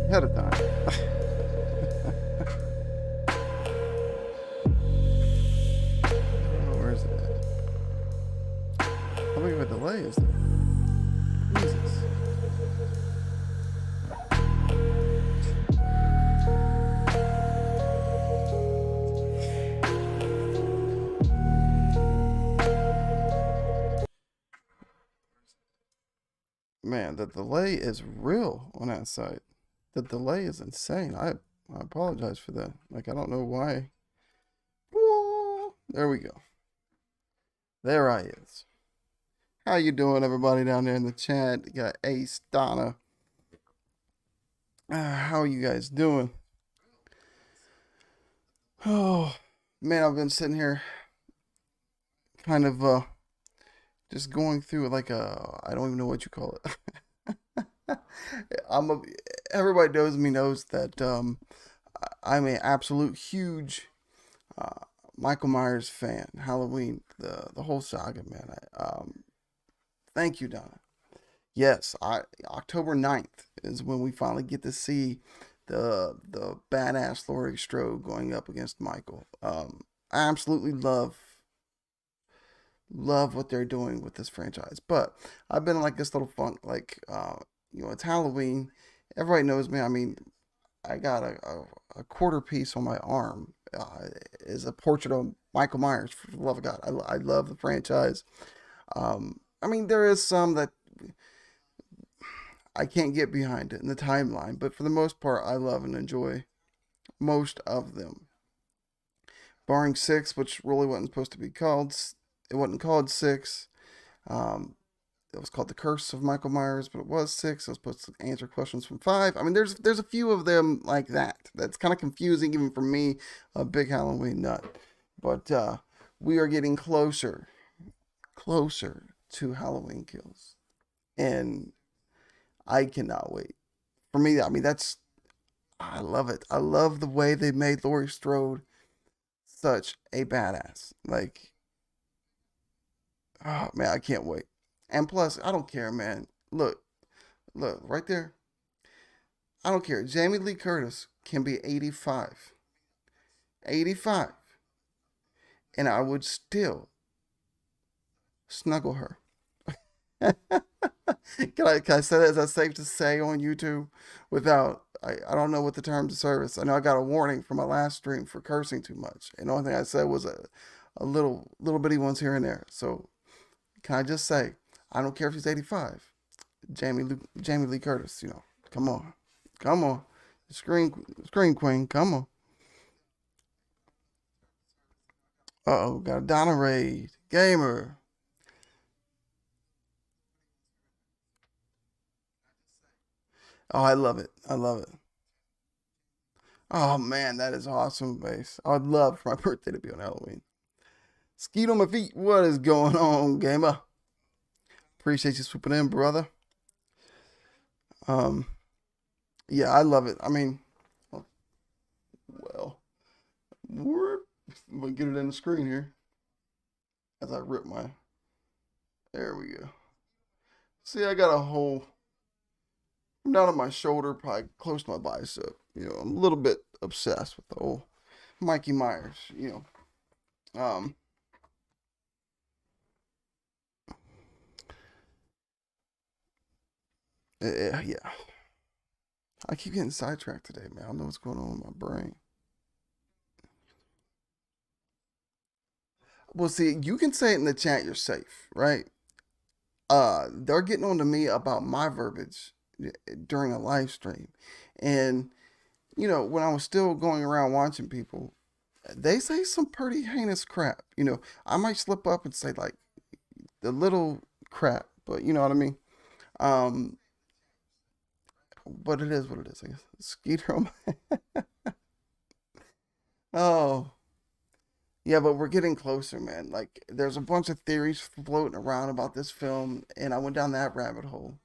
ahead of time. Oh, where is it at? How big of a delay is there? Jesus. Man, the delay is real on that site. The delay is insane. I apologize for that. Like, I don't know why. There we go. There I is. How you doing, everybody down there in the chat? You got Ace, Donna. How are you guys doing? Oh, man, I've been sitting here kind of just going through like I don't even know what you call it. I'm a Everybody knows that I'm an absolute huge Michael Myers fan. Halloween, the whole saga, man. Thank you, Donna. Yes, October 9th is when we finally get to see the badass Laurie Strode going up against Michael. I absolutely love what they're doing with this franchise. But I've been in like this little funk, like it's Halloween. Everybody knows me. I mean, I got a quarter piece on my arm. Is a portrait of Michael Myers. For the love of God, I love the franchise. I mean, there is some that I can't get behind it in the timeline, but for the most part, I love and enjoy most of them. Barring six, which really wasn't supposed to be called. It wasn't called six. Um, it was called The Curse of Michael Myers, but it was six. It was supposed to answer questions from five. I mean, there's a few of them like that. That's kind of confusing, even for me, a big Halloween nut. But we are getting closer to Halloween Kills, and I cannot wait. For me, I mean, I love it. I love the way they made Laurie Strode such a badass. Like, oh man, I can't wait. And plus, I don't care, man. Look, right there. I don't care. Jamie Lee Curtis can be 85. 85. And I would still snuggle her. Can I say that? Is that safe to say on YouTube without I don't know what the terms of service. I know I got a warning from my last stream for cursing too much. And the only thing I said was a little bitty ones here and there. So can I just say I don't care if she's 85. Jamie Lee Curtis, come on. Come on. Screen queen, come on. Uh-oh, got a Donna Raid. Gamer. Oh, I love it. I love it. Oh man, that is awesome, base. I'd love for my birthday to be on Halloween. Skeet on my feet. What is going on, gamer? Appreciate you swooping in, brother. Um, yeah, I love it. I mean, well, whoop. I'm gonna get it in the screen here as I rip my. There we go. See, I got a hole from down on my shoulder, probably close to my bicep. I'm a little bit obsessed with the old Mikey Myers. Um, yeah. I keep getting sidetracked today, man. I don't know what's going on with my brain. Well, see, you can say it in the chat. You're safe, right? They're getting on to me about my verbiage during a live stream, and when I was still going around watching people, they say some pretty heinous crap. I might slip up and say like the little crap, but you know what I mean. Um, but it is what it is. I guess Skeeter. Oh, yeah, but we're getting closer, man. Like, there's a bunch of theories floating around about this film, and I went down that rabbit hole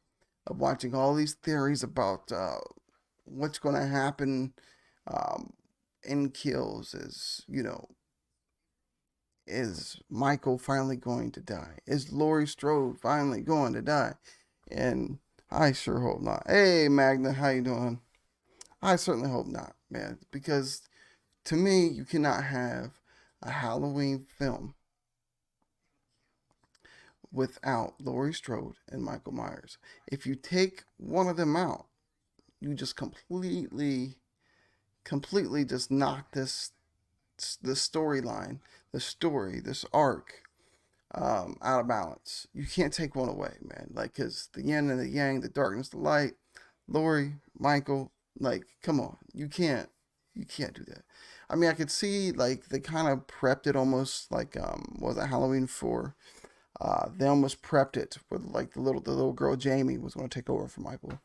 of watching all these theories about what's going to happen um, in Kills. Is Michael finally going to die? Is Laurie Strode finally going to die? And I sure hope not. Hey, Magna, how you doing? I certainly hope not, man, because to me, you cannot have a Halloween film without Laurie Strode and Michael Myers. If you take one of them out, you just completely just knock this storyline, this arc, out of balance. You can't take one away, man. Like, cause the yin and the yang, the darkness, the light. Laurie, Michael, like, come on, you can't do that. I mean, I could see like they kind of prepped it almost like was it Halloween 4? They almost prepped it with like the little girl Jamie was going to take over for Michael.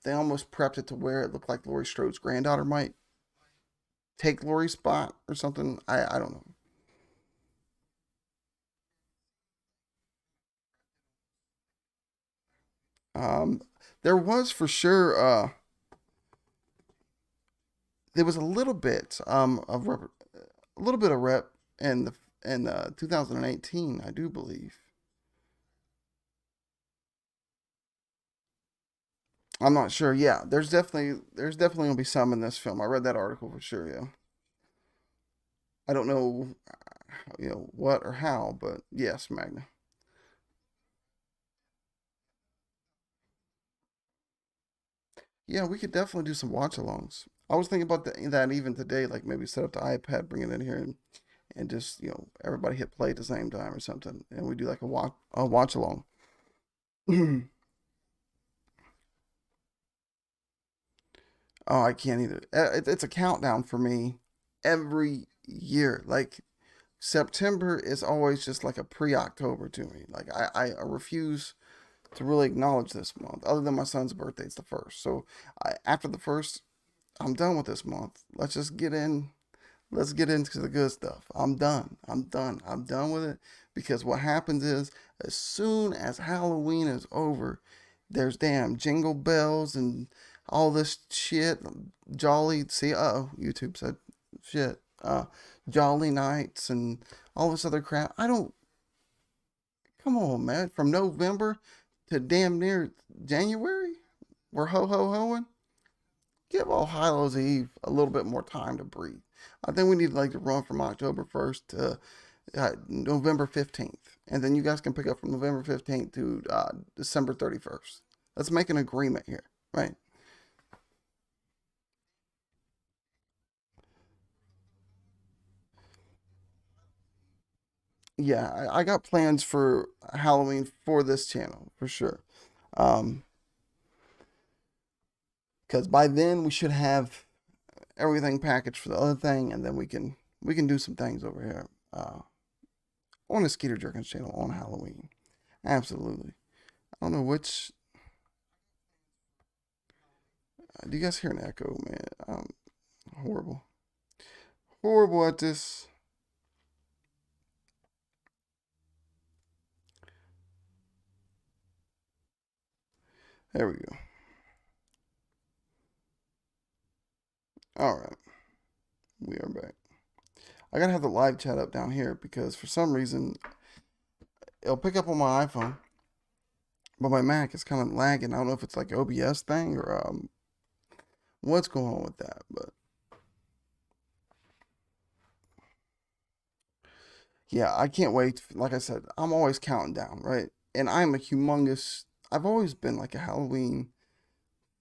They almost prepped it to where it looked like Laurie Strode's granddaughter might take Laurie's spot or something. I don't know. Um, there was for sure. There was a little bit a little bit of rep in the in 2018, I do believe. I'm not sure. Yeah, there's definitely gonna be some in this film. I read that article for sure. Yeah, I don't know, what or how, but yes, Magna. Yeah, we could definitely do some watch-alongs. I was thinking about that even today, like maybe set up the iPad, bring it in here, and just everybody hit play at the same time or something, and we do like a watch along. Oh, I can't either. It's a countdown for me every year. Like September is always just like a pre-October to me. Like I refuse to really acknowledge this month, other than my son's birthday. It's the first. So after the first, I'm done with this month. Let's just get in. Let's get into the good stuff. I'm done. I'm done. I'm done with it because what happens is as soon as Halloween is over, there's damn jingle bells and all this shit. Jolly, see, YouTube said shit. Jolly nights and all this other crap. I don't, come on, man. From November to damn near January, we're ho hoing. Give All Hallows Eve a little bit more time to breathe. I think we need like to run from October 1st to November 15th. And then you guys can pick up from November 15th to December 31st. Let's make an agreement here, right? Yeah, I got plans for Halloween for this channel for sure. Um, because by then we should have everything packaged for the other thing, and then we can do some things over here on the Skeeter Jerkins channel on Halloween. Absolutely. I don't know which. Do you guys hear an echo, man? Horrible. Horrible at this. There we go. All right, we are back. I gotta have the live chat up down here because for some reason it'll pick up on my iPhone, but my Mac is kind of lagging. I don't know if it's like OBS thing or what's going on with that. But yeah, I can't wait. Like I said, I'm always counting down, right? And I'm a humongous. I've always been like a Halloween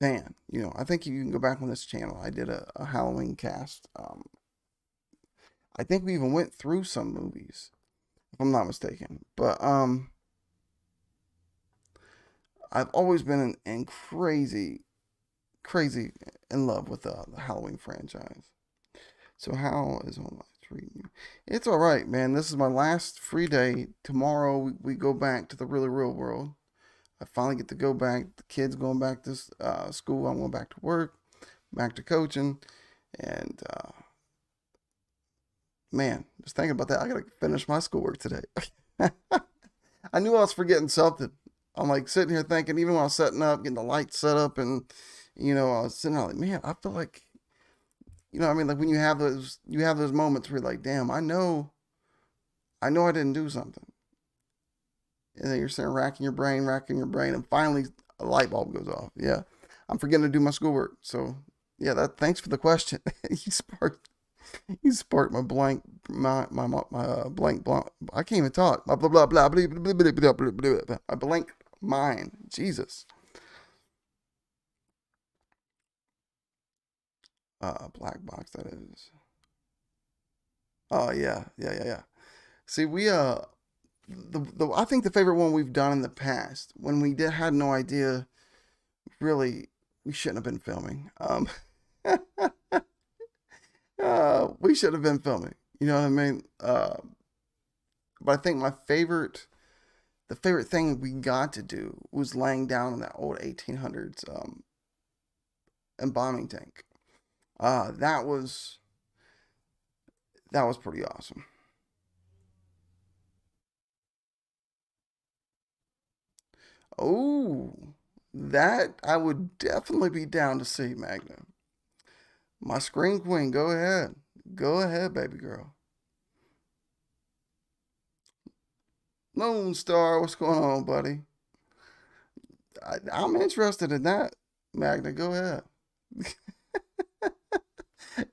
fan. I think you can go back on this channel. I did a Halloween cast. I think we even went through some movies, if I'm not mistaken. But I've always been in crazy in love with the Halloween franchise. So how is all my treating you? It's all right, man. This is my last free day. Tomorrow we go back to the really real world. I finally get to go back. The kids going back to school. I'm going back to work, back to coaching, and man, just thinking about that, I gotta finish my schoolwork today. I knew I was forgetting something. I'm like sitting here thinking, even when I was setting up, getting the lights set up, and I was sitting there like, man, I feel like, what I mean, like when you have those moments where you're like, damn, I know I didn't do something, and then you're sitting racking your brain, and finally a light bulb goes off. Yeah, I'm forgetting to do my schoolwork. So yeah, that. Thanks for the question. you sparked you sparked my blank blank blank. I can't even talk. Blah blah blah blah blah blah blah blah blah blah blah. Blah. My blank mind. Jesus. Black box. That is. Oh yeah, yeah, yeah, yeah. See, we the I think the favorite one we've done in the past when we did had no idea really we shouldn't have been filming. We should have been filming. You know what I mean? But I think the favorite thing we got to do was laying down in that old 1800s embalming tank. Uh, that was that was pretty awesome. Oh, that I would definitely be down to see, Magna. My scream queen, go ahead. Go ahead, baby girl. Lone Star, what's going on, buddy? I'm interested in that, Magna. Go ahead.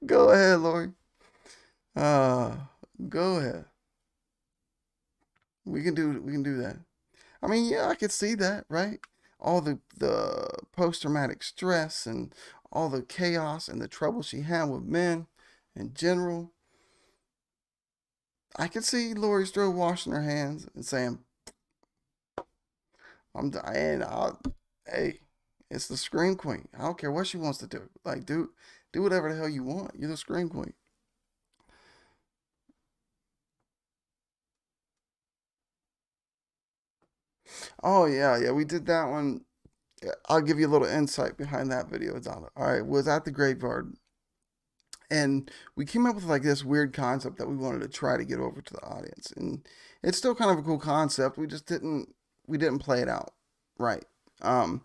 Go ahead, Lori. Uh, Go ahead. We can do that. I mean, yeah, I could see that, right? All the post traumatic stress and all the chaos and the trouble she had with men in general. I could see Laurie Strode washing her hands and saying, "I'm dying. Hey, it's the Scream Queen. I don't care what she wants to do. Like, do whatever the hell you want. You're the Scream Queen." Oh yeah, yeah, we did that one. Yeah, I'll give you a little insight behind that video, Donna. All right, was at the graveyard, and we came up with like this weird concept that we wanted to try to get over to the audience, and it's still kind of a cool concept. We didn't play it out right. Um,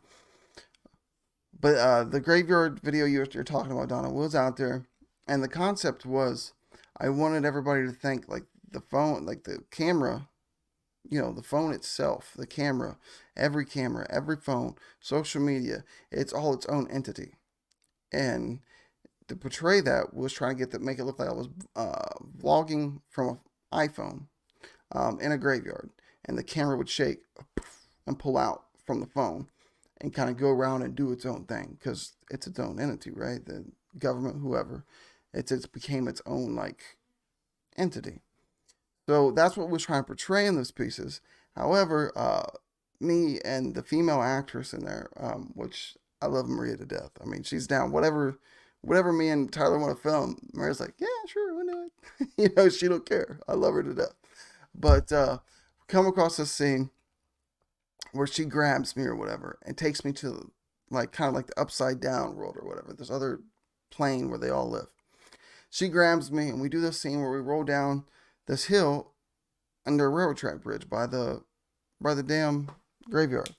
but the graveyard video you're talking about, Donna, was out there, and the concept was I wanted everybody to think like the phone, like the camera, the phone itself, the camera, every phone, social media, it's all its own entity. And to portray that was trying to make it look like I was vlogging from an iPhone in a graveyard, and the camera would shake and pull out from the phone and kind of go around and do its own thing because it's its own entity, right? The government, whoever, it's became its own like entity. So that's what we're trying to portray in those pieces. However, me and the female actress in there, which I love Maria to death. I mean, she's down whatever me and Tyler want to film. Maria's like, yeah, sure, we'll do it. She don't care. I love her to death. But come across this scene where she grabs me or whatever and takes me to like kind of like the upside down world or whatever. This other plane where they all live. She grabs me and we do this scene where we roll down this hill under a railroad track bridge by the damn graveyard.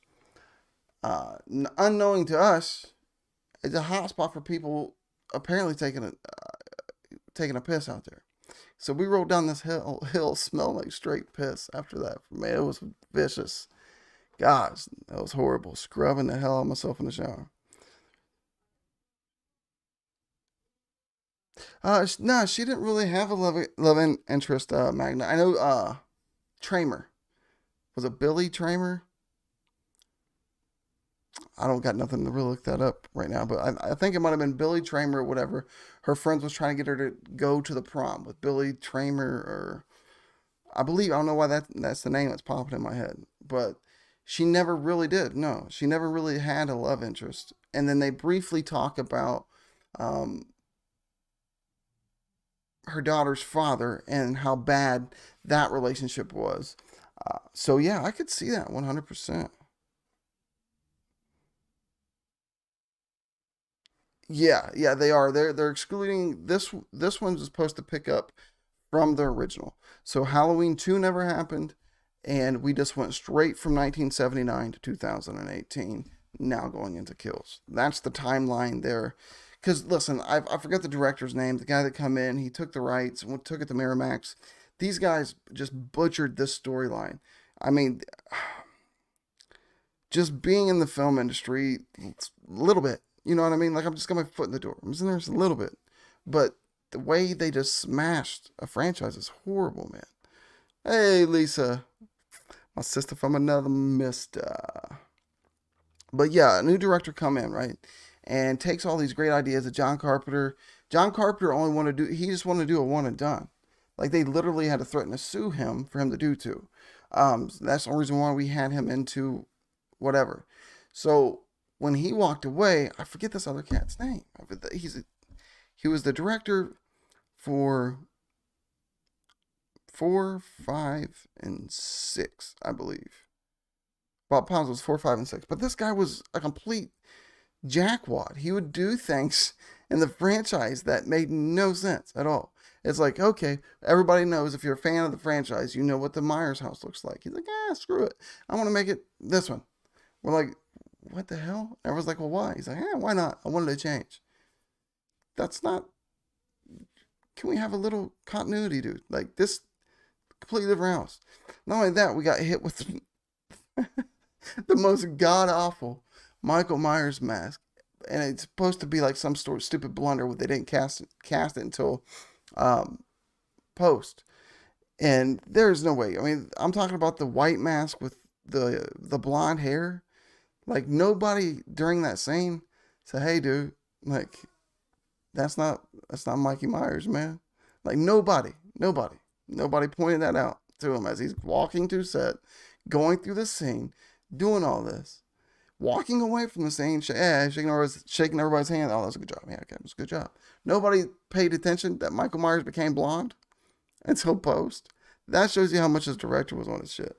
Unknowing to us, it's a hot spot for people apparently taking a piss out there. So we rolled down this hill smelling like straight piss after that. Man, it was vicious. Gosh, that was horrible. Scrubbing the hell out of myself in the shower. No, she didn't really have a love interest, Magna. I know, Tramer. Was it Billy Tramer? I don't got nothing to really look that up right now, but I think it might have been Billy Tramer or whatever. Her friends was trying to get her to go to the prom with Billy Tramer, or I believe I don't know why that's the name that's popping in my head, but she never really did. No, she never really had a love interest. And then they briefly talk about um, her daughter's father and how bad that relationship was. So yeah, I could see that 100%. Yeah, yeah, they are. They're excluding this one's supposed to pick up from the original. So Halloween 2 never happened, and we just went straight from 1979 to 2018, now going into Kills. That's the timeline there. Because listen, I forget the director's name, the guy that come in, he took the rights and took it to Miramax. These guys just butchered this storyline. I mean, just being in the film industry a little bit. You know what I mean? Like, I'm just got my foot in the door. I'm just in there just a little bit. But the way they just smashed a franchise is horrible, man. Hey, Lisa, my sister from another mister. But yeah, a new director come in, right? And takes all these great ideas of John Carpenter. John Carpenter only wanted to do, he just wanted to do a one and done. Like, they literally had to threaten to sue him for him to do two. So that's the only reason why we had him into whatever. So when he walked away, I forget this other cat's name. He was the director for 4, 5, and 6, I believe. Bob Pons was 4, 5, and 6. But this guy was a complete jackwad. He would do things in the franchise that made no sense at all. It's like, okay, everybody knows if you're a fan of the franchise, you know what the Myers house looks like. He's like, screw it. I want to make it this one. We're like, what the hell? Everyone's like, well, why? He's like, why not? I wanted to change. That's not. Can we have a little continuity, dude? Like, this completely different house. Not only that, we got hit with the most god awful Michael Myers mask, and it's supposed to be like some sort of stupid blunder where they didn't cast it until post. And there's no way. I mean, I'm talking about the white mask with the blonde hair. Like, nobody during that scene said, "Hey, dude, like that's not Mikey Myers, man." Like, nobody pointed that out to him as he's walking to set, going through the scene, doing all this, walking away from the scene, shaking everybody's hand. Oh, that's a good job. Yeah, okay, that's a good job. Nobody paid attention that Michael Myers became blonde until post. That shows you how much his director was on his shit.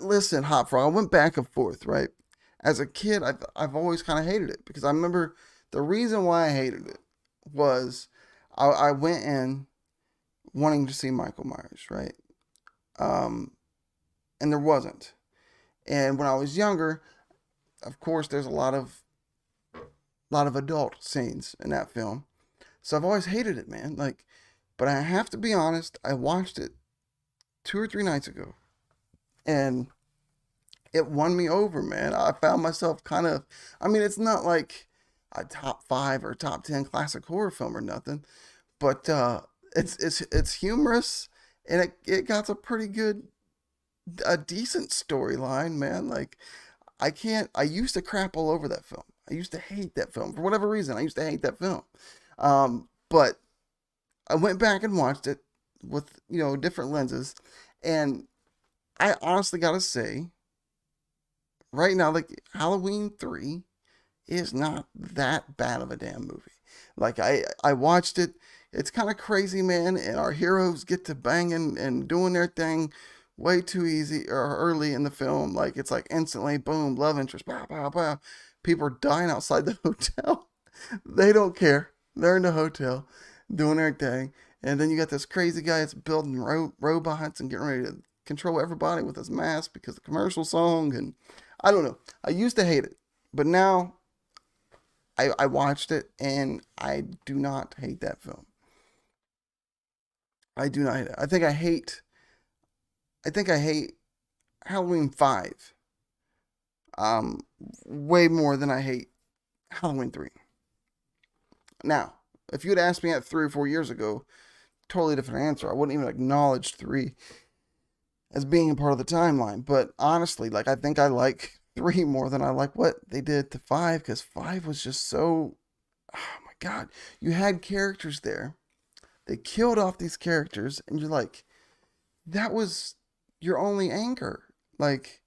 Listen, Hot Frog, I went back and forth, right? As a kid, I've always kind of hated it because I remember the reason why I hated it was I went in wanting to see Michael Myers, right? Um, and there wasn't. And when I was younger, of course, there's a lot of adult scenes in that film, so I've always hated it, man. Like, but I have to be honest, I watched it 2 or 3 nights ago, and it won me over, man. I found myself kind of. I mean, it's not like a top 5 or top 10 classic horror film or nothing, but it's humorous, and it got a pretty good, a decent storyline, man. Like, I can't. I used to crap all over that film. I used to hate that film for whatever reason. I used to hate that film, but I went back and watched it with different lenses, and I honestly gotta say, right now, like, Halloween 3 is not that bad of a damn movie. Like, I watched it. It's kind of crazy, man, and our heroes get to banging and doing their thing way too easy or early in the film. Like, it's like instantly, boom, love interest, pow, pow, pow. People are dying outside the hotel. They don't care. They're in the hotel doing their thing. And then you got this crazy guy that's building robots and getting ready to control everybody with his mask because of the commercial song. And I don't know. I used to hate it, but now I watched it and I do not hate that film. I do not hate it. I think I hate Halloween 5 um way more than I hate Halloween 3. Now, if you had asked me that 3 or 4 years ago, totally different answer. I wouldn't even acknowledge 3 as being a part of the timeline. But honestly, like, I think I like 3 more than I like what they did to 5, because 5 was just so. Oh my God. You had characters there. They killed off these characters, and you're like, that was your only anchor. Like,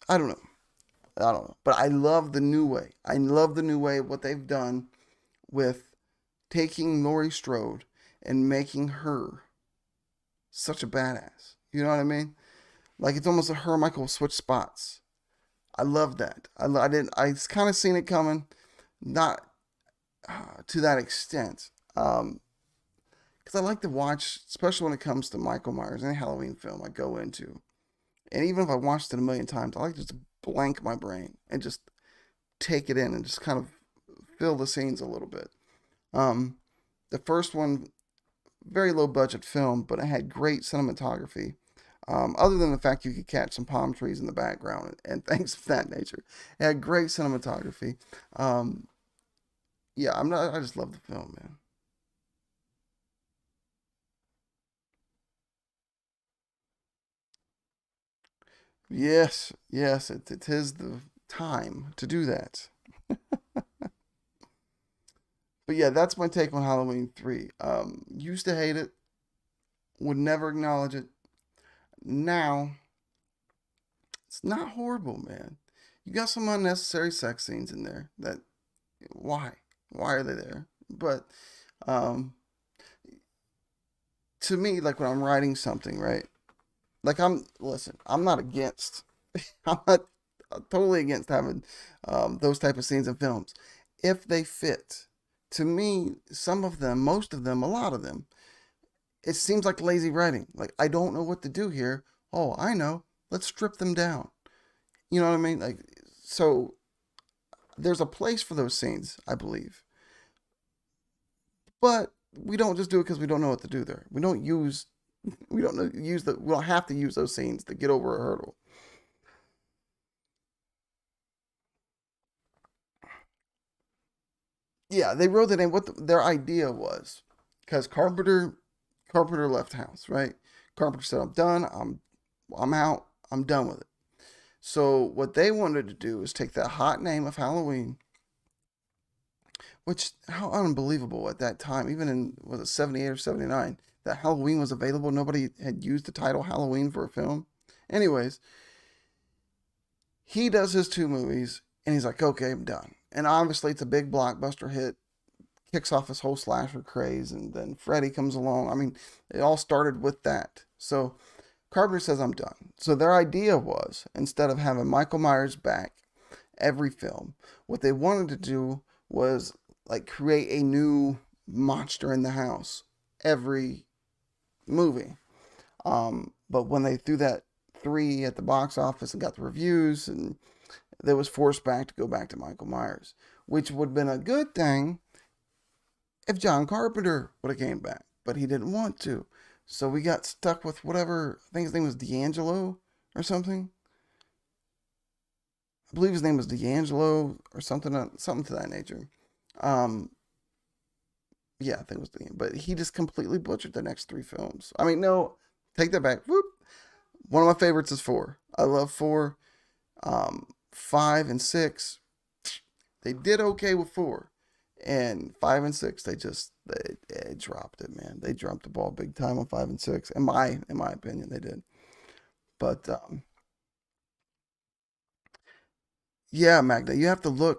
I don't know. I don't know. But I love the new way. I love the new way of what they've done with taking Laurie Strode and making her such a badass. You know what I mean? Like, it's almost a her Michael switch spots. I love that. I didn't. I kind of seen it coming, not to that extent. Because I like to watch, especially when it comes to Michael Myers, any Halloween film I go into, and even if I watched it a million times, I like to just blank my brain and just take it in and just kind of fill the scenes a little bit. Um, the first one, very low budget film, but it had great cinematography. Other than the fact you could catch some palm trees in the background and things of that nature. It had great cinematography. Um, yeah, I'm not. I just love the film, man. Yes, yes, it is the time to do that. But yeah, that's my take on Halloween 3. Used to hate it, would never acknowledge it. Now, it's not horrible, man. You got some unnecessary sex scenes in there that why? Why are they there? But um to me, like when I'm writing something, right? Like listen, I'm not against I'm not totally against having those type of scenes in films if they fit. To me, some of them, most of them, a lot of them, it seems like lazy writing. Like I don't know what to do here. Oh, I know. Let's strip them down. You know what I mean? Like so, there's a place for those scenes, I believe, but we don't just do it because we don't know what to do there. We don't know, we don't have to use those scenes to get over a hurdle. Yeah, they wrote it in what their idea was, because Carpenter left house, right? Carpenter said, "I'm done. I'm out. I'm done with it." So what they wanted to do is take that hot name of Halloween, which how unbelievable at that time, even in was it 78 or 79, that Halloween was available. Nobody had used the title Halloween for a film. Anyways, he does his two movies, and he's like, "Okay, I'm done." And obviously, it's a big blockbuster hit, kicks off his whole slasher craze, and then Freddy comes along. I mean, it all started with that. So Carpenter says, "I'm done." So their idea was, instead of having Michael Myers back every film, what they wanted to do was like create a new monster in the house every movie. But when they threw that three at the box office and got the reviews, and they was forced back to go back to Michael Myers, which would have been a good thing if John Carpenter would have came back, but he didn't want to. So we got stuck with whatever. I think his name was D'Angelo or something. I believe his name was D'Angelo or something, something to that nature. Um, yeah, I think it was D'Angelo, but he just completely butchered the next three films. I mean, no, take that back. Whoop. One of my favorites is four. I love four. 5 and 6, they did okay with four, and 5 and 6, they dropped it, man. They dropped the ball big time on 5 and 6. In my opinion, they did. But yeah, Magda, you have to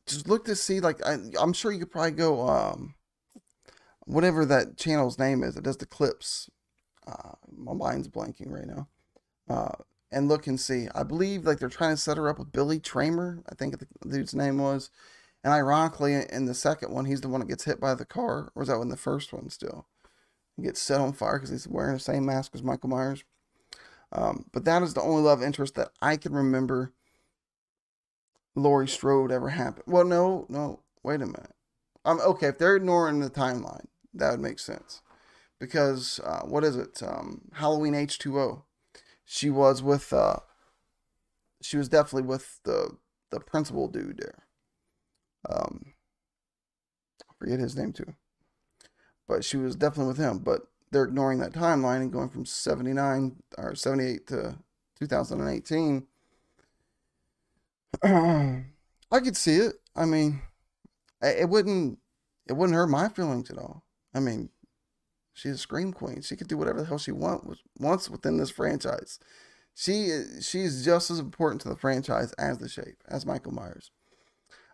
just look to see. Like I'm sure you could probably go whatever that channel's name is. It does the clips. My mind's blanking right now. Uh, and look and see. I believe like they're trying to set her up with Billy Tramer. I think the dude's name was. And ironically, in the second one, he's the one that gets hit by the car. Or is that in the first one still? He gets set on fire because he's wearing the same mask as Michael Myers. But that is the only love interest that I can remember Laurie Strode ever happened. Well, no, no, wait a minute. Okay, if they're ignoring the timeline, that would make sense. Because, what is it? Halloween H2O. She was with, she was definitely with the principal dude there. Um, I forget his name too. But she was definitely with him. But they're ignoring that timeline and going from 79 or 78 to 2018. I could see it. I mean, it wouldn't hurt my feelings at all. I mean, she's a scream queen. She could do whatever the hell she wants within this franchise. She's just as important to the franchise as the Shape, as Michael Myers.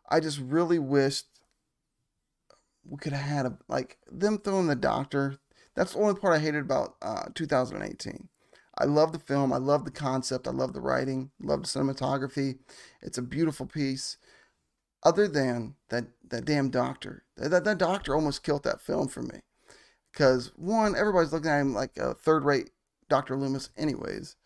I just really wished we could have had like them throwing the doctor. That's the only part I hated about 2018. I love the film. I love the concept. I love the writing. I love the cinematography. It's a beautiful piece. Other than that damn doctor, that doctor almost killed that film for me. Because one, everybody's looking at him like a third-rate Doctor Loomis, anyways,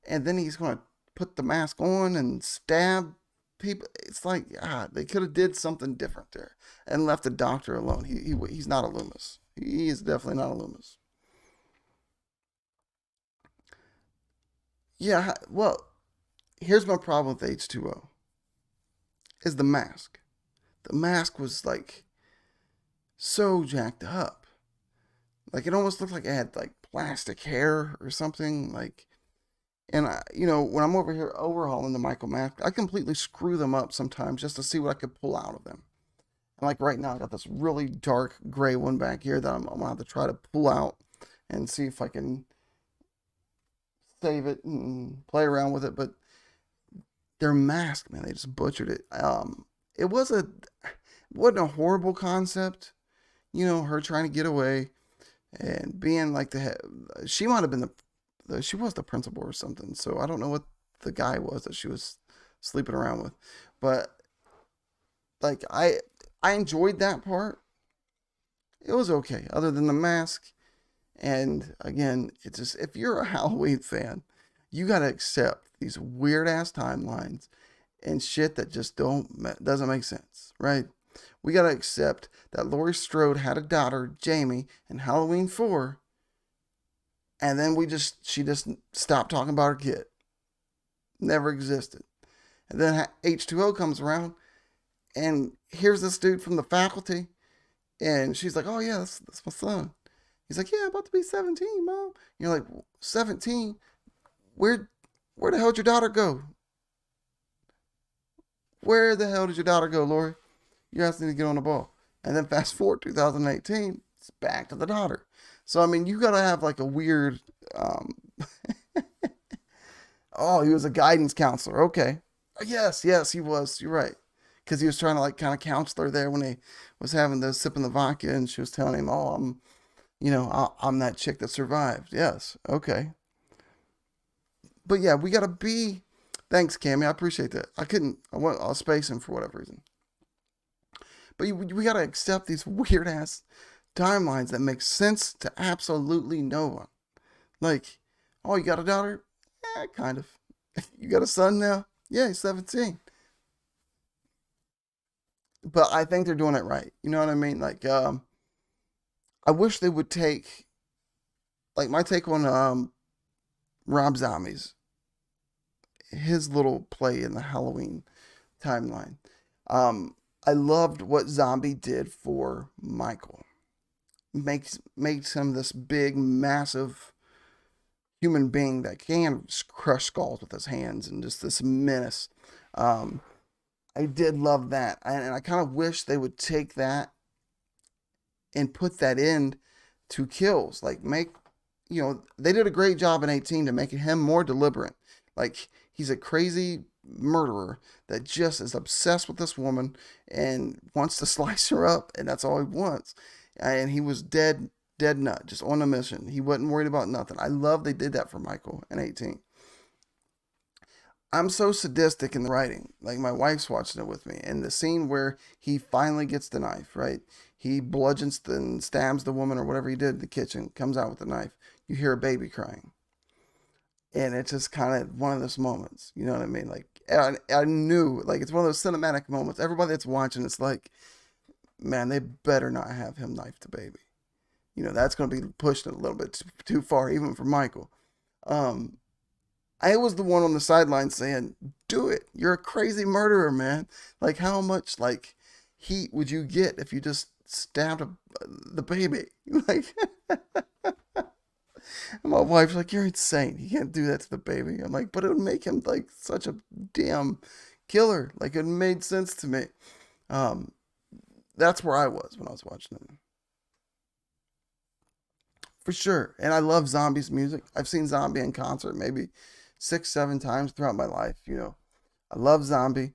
and then he's going to put the mask on and stab people. It's like they could have did something different there and left the doctor alone. He's not a Loomis. He is definitely not a Loomis. Yeah, well, here's my problem with H2O is the mask. The mask was like so jacked up. Like it almost looked like it had like plastic hair or something. Like, and when I'm over here overhauling the Michael mask, I completely screw them up sometimes just to see what I could pull out of them. And like right now, I got this really dark gray one back here that I'm gonna have to try to pull out and see if I can save it and play around with it. But their mask, man, they just butchered it. It was a wasn't a horrible concept, her trying to get away and being like the head. She might have been she was the principal or something. So I don't know what the guy was that she was sleeping around with, but like I enjoyed that part. It was okay, other than the mask. And again, it's just if you're a Halloween fan, you gotta accept these weird ass timelines and shit that just doesn't make sense, right? We gotta accept that Laurie Strode had a daughter, Jamie, in Halloween 4, and then she just stopped talking about her kid, never existed. And then H2O comes around, and here's this dude from the faculty, and she's like, "Oh yeah, that's my son." He's like, "Yeah, about to be 17, mom." You're like, "17? Where where the hell did your daughter go? Where the hell did your daughter go, Lori? You guys need to get on the ball." And then fast forward 2018, it's back to the daughter. So I mean, you gotta have like a weird. Oh, he was a guidance counselor. Okay, yes, he was. You're right, because he was trying to like kind of counsel her there when he was having the sipping the vodka, and she was telling him, "Oh, I'm that chick that survived." Yes, okay, but yeah, we gotta be. Thanks, Cammy. I appreciate that. I was spacing for whatever reason. But we gotta accept these weird ass timelines that make sense to absolutely no one. Like, oh, you got a daughter? Yeah, kind of. You got a son now? Yeah, he's 17. But I think they're doing it right. You know what I mean? Like, I wish they would take like my take on Rob Zombie's his little play in the Halloween timeline. Um, I loved what Zombie did for Michael. Makes him this big, massive human being that can crush skulls with his hands and just this menace. Um, I did love that, and I kind of wish they would take that and put that in to kills. Like they did a great job in 18 to make him more deliberate. Like he's a crazy murderer that just is obsessed with this woman and wants to slice her up, and that's all he wants. And he was dead nut, just on a mission. He wasn't worried about nothing. I love they did that for Michael in 18. I'm so sadistic in the writing. Like my wife's watching it with me, and the scene where he finally gets the knife, right? He bludgeons and stabs the woman or whatever he did in the kitchen, comes out with the knife. You hear a baby crying. And it's just kind of one of those moments. You know what I mean? Like, I knew, like, it's one of those cinematic moments. Everybody that's watching, it's like, man, they better not have him knife the baby. That's going to be pushing it a little bit too far, even for Michael. Um, I was the one on the sideline saying, "Do it! You're a crazy murderer, man! Like, how much like heat would you get if you just stabbed the baby?" Like, my wife's like, "You're insane! You can't do that to the baby." I'm like, "But it would make him like such a damn killer. Like, it made sense to me." Um, that's where I was when I was watching it, for sure. And I love Zombie's music. I've seen Zombie in concert maybe 6, 7 times throughout my life. I love Zombie,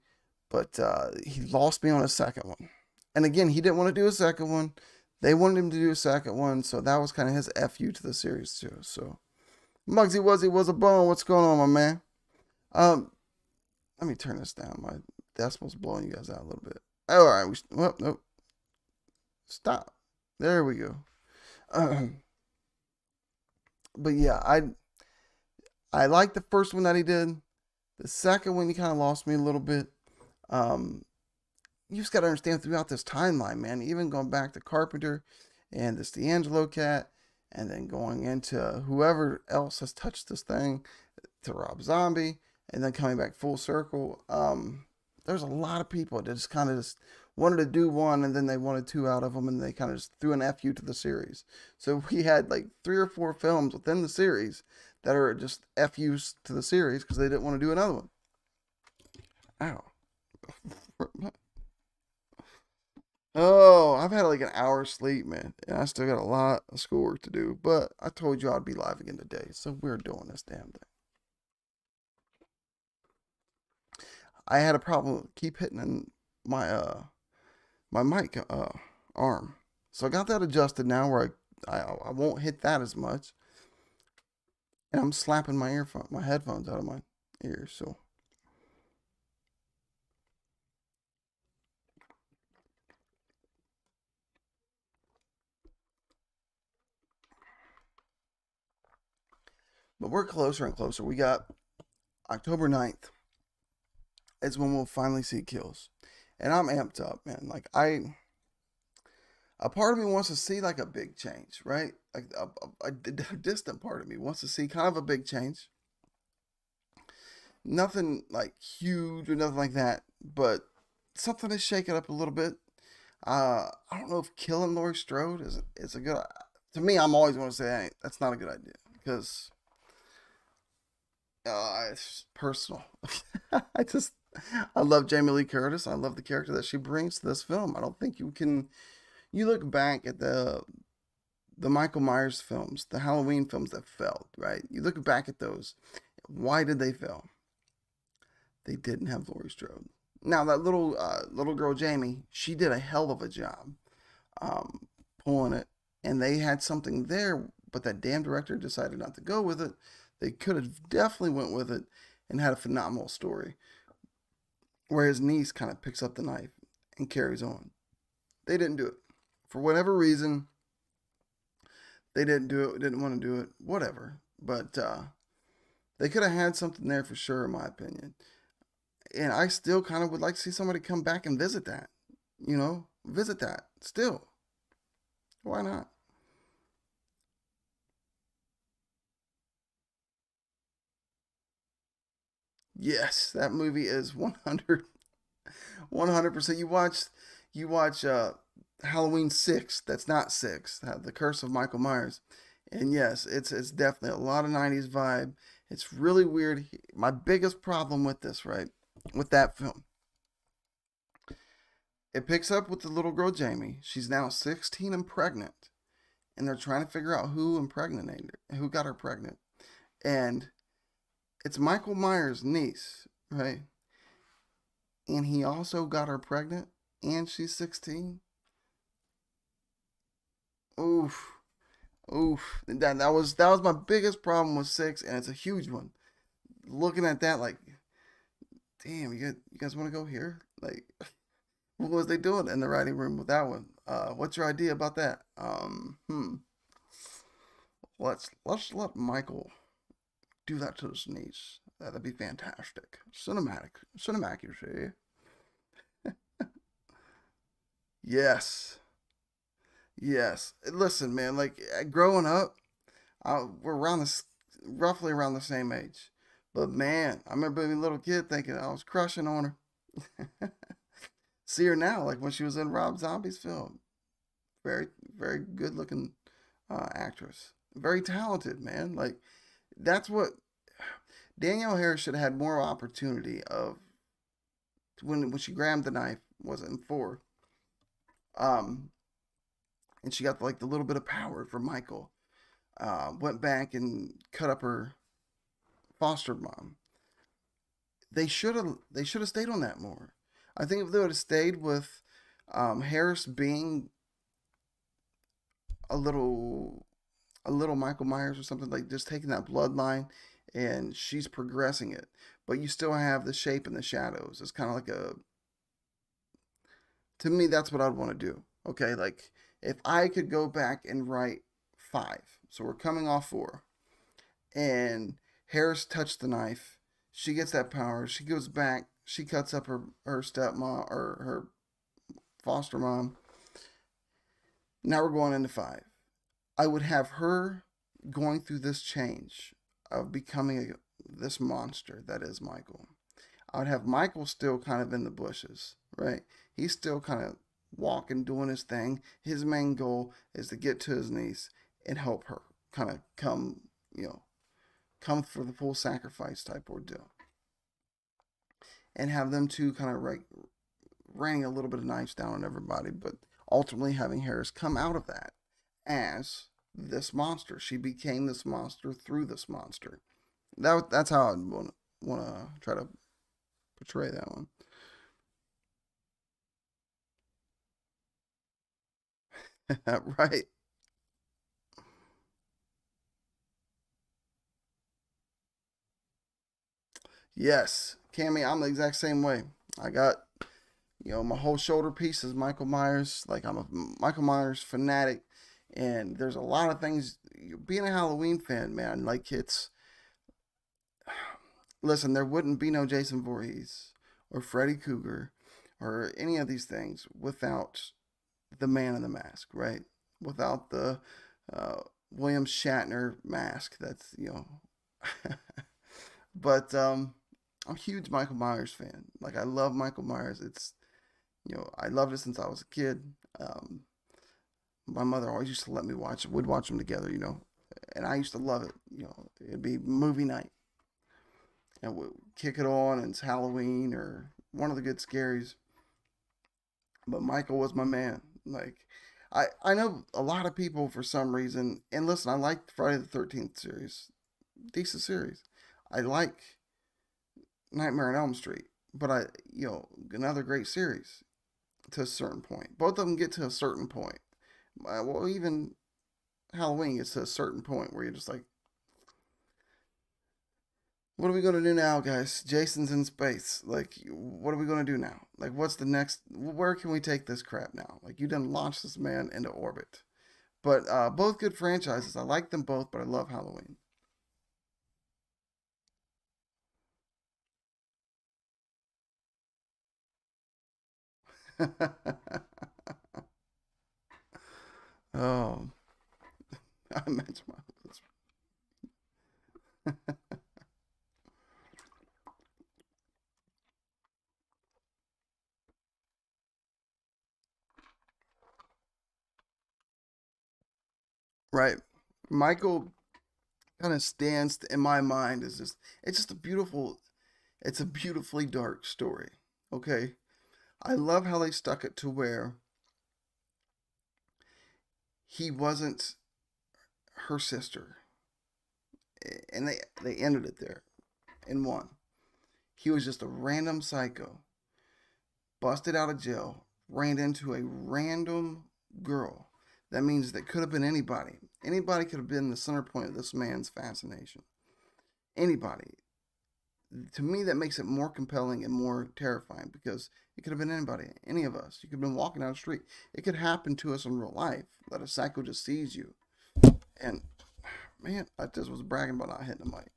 but he lost me on a second one. And again, he didn't want to do a second one. They wanted him to do a second one, so that was kind of his fu to the series too. So Muggsy Wuzzy was a bone. What's going on, my man? Um, Let me turn this down. My decibels blowing you guys out a little bit. All right, nope. Stop. There we go. Um, but yeah, I like the first one that he did. The second one, he kind of lost me a little bit. Um, you just got to understand throughout this timeline, man. Even going back to Carpenter and this D'Angelo cat, and then going into whoever else has touched this thing. to Rob Zombie, and then coming back full circle. There's a lot of people that just kind of just wanted to do one, and then they wanted two out of them, and they kind of just threw an FU to the series. So we had like 3 or 4 films within the series that are just FUs to the series because they didn't want to do another one. Ow. Oh, I've had like an hour sleep, man, and I still got a lot of schoolwork to do. But I told you I'd be live again today, so we're doing this damn thing. I had a problem keep hitting in my my mic arm, so I got that adjusted now where I won't hit that as much, and I'm slapping my headphones out of my ears. So, but we're closer and closer. We got October 9th is when we'll finally see kills, and I'm amped up, man. Like a part of me wants to see like a big change, right? Like a distant part of me wants to see kind of a big change. Nothing like huge or nothing like that, but something to shake it up a little bit. I don't know if killing Laurie Strode is a good. To me, I'm always going to say hey, that's not a good idea because it's personal. I just I love Jamie Lee Curtis. I love the character that she brings to this film. I don't think you can. You look back at the Michael Myers films, the Halloween films that failed, right? You look back at those. Why did they fail? They didn't have Laurie Strode. Now that little girl Jamie, she did a hell of a job um, pulling it, and they had something there, but that damn director decided not to go with it. They could have definitely went with it and had a phenomenal story, where his niece kind of picks up the knife and carries on. They didn't do it for whatever reason. They didn't do it. Didn't want to do it. Whatever. But they could have had something there for sure, in my opinion. And I still kind of would like to see somebody come back and visit that. Visit that still. Why not? Yes, that movie is 100%. You watch Halloween 6. That's not 6. The Curse of Michael Myers. And yes, it's definitely a lot of 90s vibe. It's really weird. My biggest problem with this, right? With that film. It picks up with the little girl Jamie. She's now 16 and pregnant. And they're trying to figure out who impregnated her, who got her pregnant. And it's Michael Myers' niece, right? And he also got her pregnant and she's 16. Oof. Oof. That was my biggest problem with 6 and it's a huge one. Looking at that like damn, you guys want to go here? Like what was they doing in the writing room with that one? What's your idea about that? Let's let Michael do that to his niece. That'd be fantastic. Cinematic, you see? Yes, yes. Listen, man. Like growing up, we're roughly around the same age. But man, I remember being a little kid thinking I was crushing on her. See her now, like when she was in Rob Zombie's film. Very, very good looking actress. Very talented, man. Like that's what Danielle Harris should have had more opportunity of when she grabbed the knife. Was it in 4? Um, and she got like the little bit of power from Michael. Went back and cut up her foster mom. They should have stayed on that more. I think if they would have stayed with Harris being a little a little Michael Myers or something, like just taking that bloodline and she's progressing it, but you still have the shape and the shadows. It's kind of like a to me that's what I'd want to do. Okay, like if I could go back and write 5, so we're coming off 4, and Harris touched the knife. She gets that power. She goes back. She cuts up her stepmom or her foster mom. Now we're going into 5. I would have her going through this change of becoming this monster that is Michael. I would have Michael still kind of in the bushes, right? He's still kind of walking, doing his thing. His main goal is to get to his niece and help her kind of come, you know, come for the full sacrifice type ordeal. And have them two kind of raining a little bit of knives down on everybody, but ultimately having Harris come out of that as this monster. She became this monster through this monster. That's how I want to try to portray that one. Right? Yes, Cammy, I'm the exact same way. I got my whole shoulder piece is Michael Myers. Like I'm a Michael Myers fanatic, and there's a lot of things. Being a Halloween fan, man, like it's listen, there wouldn't be no Jason Voorhees or Freddy Krueger or any of these things without the man in the mask, right? Without the uh, William Shatner mask. That's but I'm a huge Michael Myers fan. Like I love Michael Myers. It's I loved it since I was a kid. Um, my mother always used to let me watch. Would watch them together, and I used to love it. It'd be movie night, and we'd kick it on, and it's Halloween or one of the good scaries. But Michael was my man. Like, I know a lot of people for some reason, and listen, I like Friday the 13th series, decent series. I like Nightmare on Elm Street, but another great series to a certain point. Both of them get to a certain point. Well, even Halloween gets to a certain point where you're just like, what are we gonna do now, guys? Jason's in space. Like, what are we gonna do now? Like, what's the next? Where can we take this crap now? Like, you done launched this man into orbit. But both good franchises. I like them both, but I love Halloween. Oh, I mentioned my right. Michael kind of stands in my mind as just it's just a beautiful it's a beautifully dark story. Okay. I love how they stuck it to where he wasn't her sister. And they ended it there in one. He was just a random psycho, busted out of jail, ran into a random girl. That means that could have been anybody. Anybody could have been the center point of this man's fascination. Anybody. To me, that makes it more compelling and more terrifying because it could have been anybody, any of us. You could have been walking down the street. It could happen to us in real life that a psycho just sees you. And man, I just was bragging about not hitting the mic.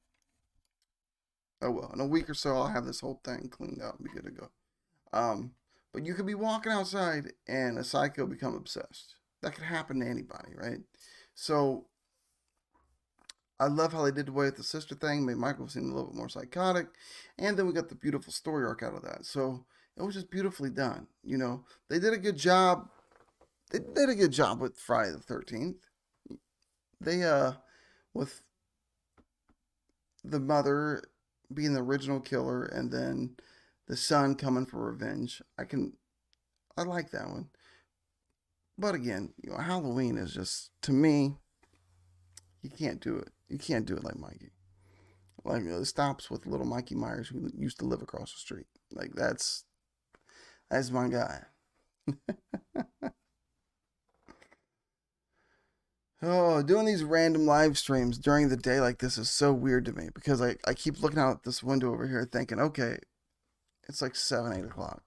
Oh well, in a week or so, I'll have this whole thing cleaned out and be good to go. Um, but you could be walking outside and a psycho become obsessed. That could happen to anybody, right? So I love how they did away with the sister thing, made Michael seem a little bit more psychotic, and then we got the beautiful story arc out of that. So it was just beautifully done. They did a good job. They did a good job with Friday the 13th. They with the mother being the original killer and then the son coming for revenge. I like that one. But again, Halloween is just to me, you can't do it. You can't do it like Mikey. Like it stops with little Mikey Myers who used to live across the street. Like that's my guy. Oh, doing these random live streams during the day like this is so weird to me because I keep looking out this window over here thinking, okay, it's like 7, 8 o'clock.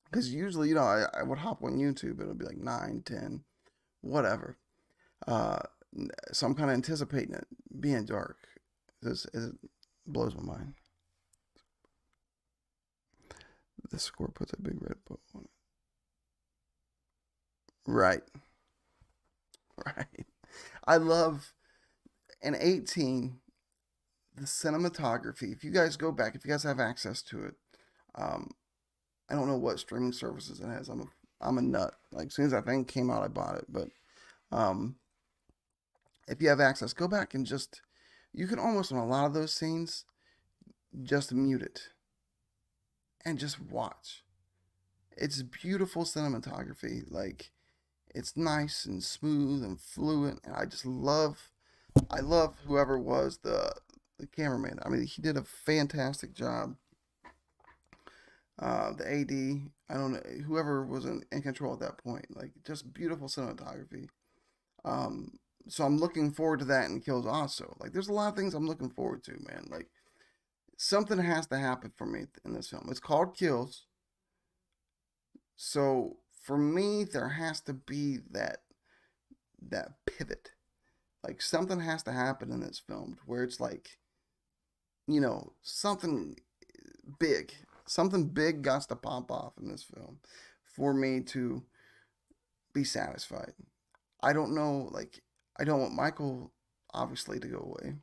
Because usually, I would hop on YouTube, it'll be like 9, 10, whatever. Uh, so I'm kind of anticipating it being dark. It blows my mind. The score puts a big red bow on it. Right, right. I love an 18. the cinematography. If you guys go back, if you guys have access to it, um, I don't know what streaming services it has. I'm a nut. Like as soon as that thing came out, I bought it. But um, if you have access, go back and just you can almost on a lot of those scenes just mute it and just watch. It's beautiful cinematography. Like it's nice and smooth and fluent, and I love whoever was the cameraman. I mean, he did a fantastic job. The AD, I don't know, whoever was in control at that point, like just beautiful cinematography. Um, so I'm looking forward to that in Kills also. Like, there's a lot of things I'm looking forward to, man. Like, something has to happen for me in this film. It's called Kills, so for me, there has to be that pivot. Like, something has to happen in this film where it's like, something big, something big got to pop off in this film for me to be satisfied. I don't know, like, I don't want Michael obviously to go away.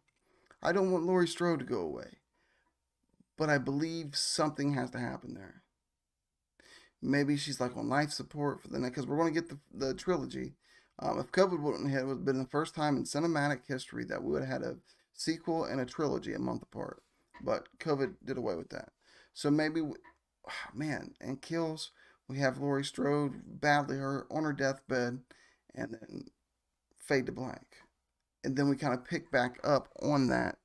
I don't want Laurie Strode to go away. But I believe something has to happen there. Maybe she's like on life support for the next, because we're going to get the trilogy. If COVID wouldn't have, it would have been the first time in cinematic history that we would have had a sequel and a trilogy a month apart. But COVID did away with that. So maybe, man, and Kills, we have Laurie Strode badly hurt on her deathbed, and then fade to black. And then we kind of pick back up on that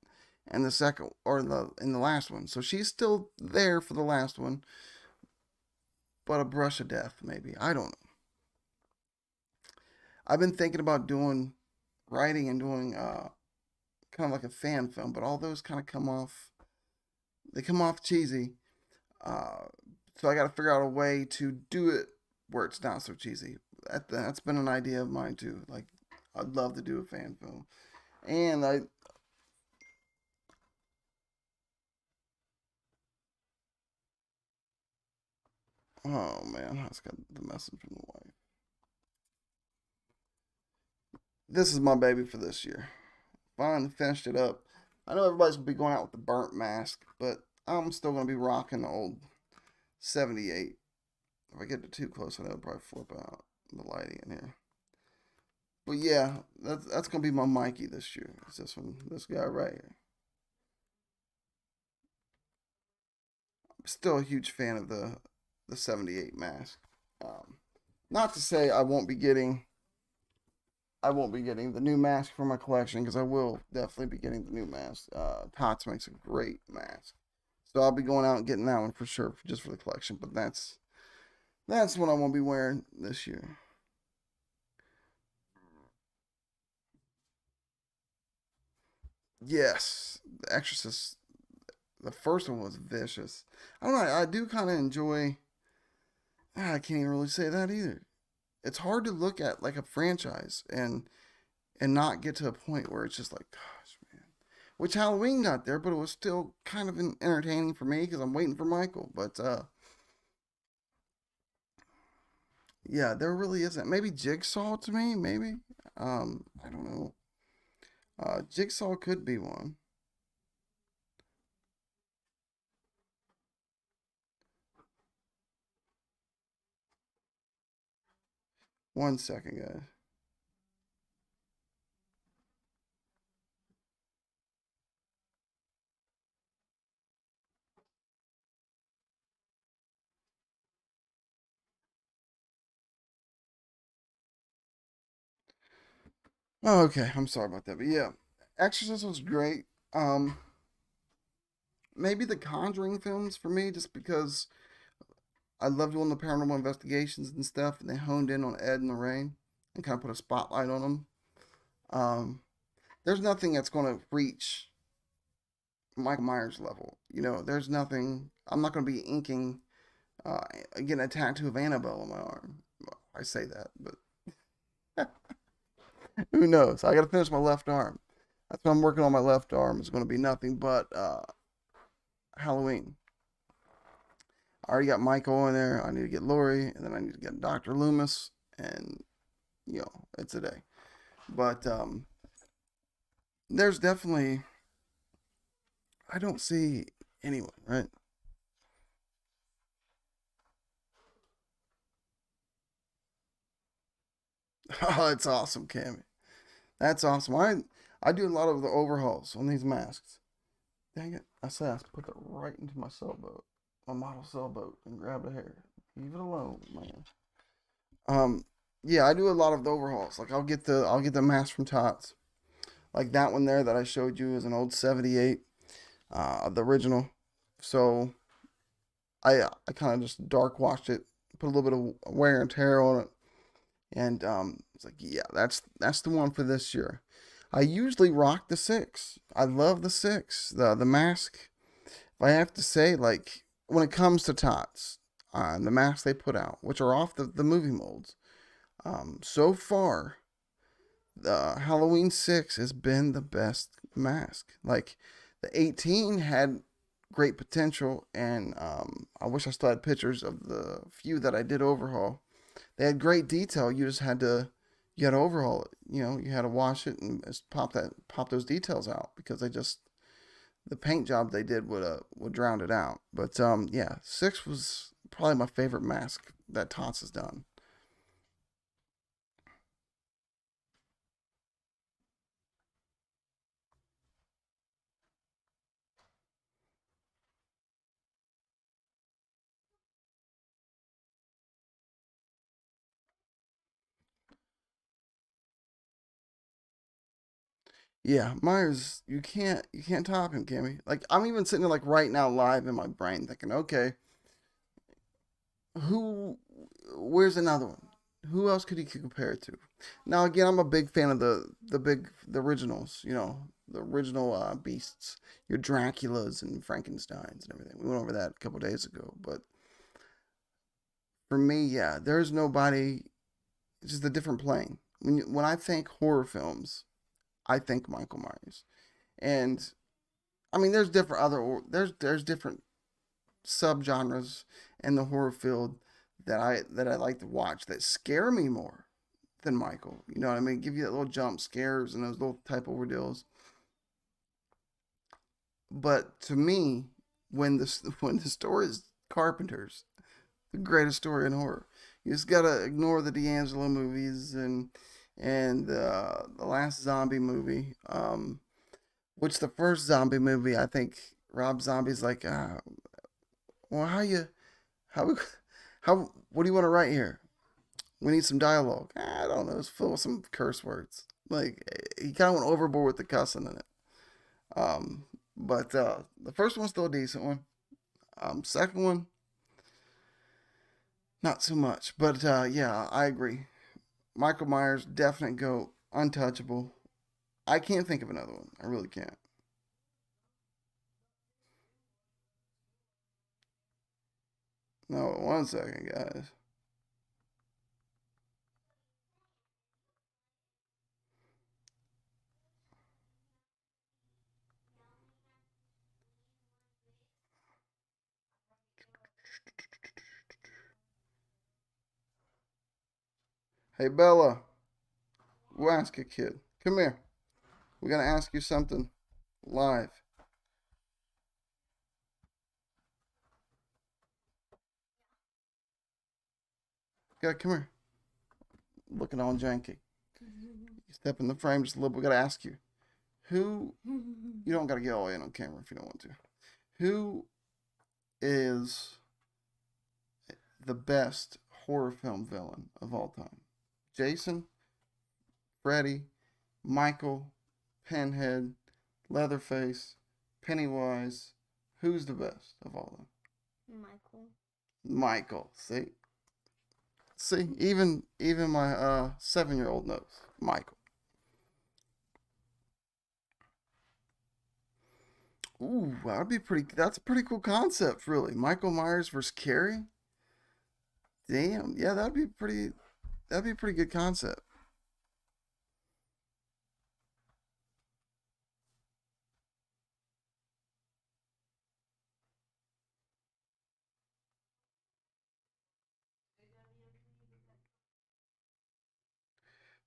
in the second or in the last one. So she's still there for the last one, but a brush of death maybe. I don't know. I've been thinking about doing writing and doing kind of like a fan film, but all those kind of come off cheesy. Uh, so I got to figure out a way to do it where it's not so cheesy. That's been an idea of mine too. Like I'd love to do a fan film, and I oh man, I just got the message from the wife. This is my baby for this year. Finally finished it up. I know everybody's gonna be going out with the burnt mask, but I'm still gonna be rocking the old 78. If I get it too close, I know it'll probably flip out the lighting in here. But yeah, that's gonna be my Mikey this year. It's this one, this guy right here. I'm still a huge fan of the 78 mask. Um, Not to say I won't be getting the new mask for my collection because I will definitely be getting the new mask. Tots makes a great mask, so I'll be going out and getting that one for sure, just for the collection. But that's what I won't be wearing this year. Yes, The Exorcist. The first one was vicious. I don't know. I do kind of enjoy. I can't even really say that either. It's hard to look at like a franchise and not get to a point where it's just like, gosh, man. Which Halloween got there, but it was still kind of entertaining for me because I'm waiting for Michael. But yeah, there really isn't. Maybe Jigsaw to me, maybe. I don't know. Jigsaw could be one. One second, guys. Oh, okay, I'm sorry about that, but yeah, Exorcist was great. Um, Maybe the Conjuring films for me, just because I love doing the paranormal investigations and stuff, and they honed in on Ed and Lorraine and kind of put a spotlight on them. Um, there's nothing that's going to reach Michael Myers level. There's nothing. I'm not going to be inking, getting a tattoo of Annabelle on my arm. Well, I say that, but who knows? I got to finish my left arm. That's what I'm working on. My left arm is going to be nothing but Halloween. I already got Michael in there. I need to get Lori, and then I need to get Dr. Loomis, and it's a day. But there's definitely I don't see anyone, right? Oh, that's awesome, Cammy. That's awesome. I do a lot of the overhauls on these masks. Dang it! I said I put that right into my sailboat, my model sailboat, and grab a hair. Leave it alone, man. Um, yeah, I do a lot of the overhauls. Like I'll get the mask from Tots. Like that one there that I showed you is an old '78, the original. So I kind of just dark washed it, put a little bit of wear and tear on it, and it's like yeah, that's the one for this year. I usually rock the six. I love the six. The mask. If I have to say, like when it comes to Tots, the masks they put out, which are off the movie molds, so far the Halloween 6 has been the best mask. Like the 18 had great potential, and I wish I still had pictures of the few that I did overhaul. They had great detail. You had to overhaul it. You know, you had to wash it and just pop those details out because they just the paint job they did would drown it out. But yeah, 6 was probably my favorite mask that Tots has done. Yeah, Myers, you can't top him, can we? Like I'm even sitting there like right now live in my brain thinking, okay, who where's another one? Who else could he compare it to? Now again, I'm a big fan of the originals, you know, the original beasts, your Draculas and Frankenstein's and everything. We went over that a couple days ago, but for me, yeah, there's nobody. It's just a different plane. When I think horror films, I think Michael Myers, and I mean, there's different subgenres in the horror field that I like to watch that scare me more than Michael. You know what I mean? Give you that little jump scares and those little type of ordeals. But to me, when the story is Carpenter's, the greatest story in horror, you just gotta ignore the D'Angelo movies and the last zombie movie. Which the first zombie movie, I think Rob Zombie's like, well, how, how, what do you want to write here? We need some dialogue. I don't know. It's full of some curse words. Like he kind of went overboard with the cussing in it. But the first one's still a decent one. Second one, not so much. But yeah, I agree. Michael Myers, definite goat, untouchable. I can't think of another one. I really can't. No, one second, guys. Hey, Bella, we'll ask a kid. Come here. We're gonna ask you something live. Yeah, come here. Looking all janky. You step in the frame just a little bit. We gotta ask you. Who? You don't gotta get all in on camera if you don't want to. Who is the best horror film villain of all time? Jason, Freddy, Michael, Pinhead, Leatherface, Pennywise. Who's the best of all of them? Michael. Michael. See, even my 7-year old knows Michael. Ooh, that'd be pretty. That's a pretty cool concept, really. Michael Myers versus Carrie. Damn, yeah, that'd be pretty. That'd be a pretty good concept.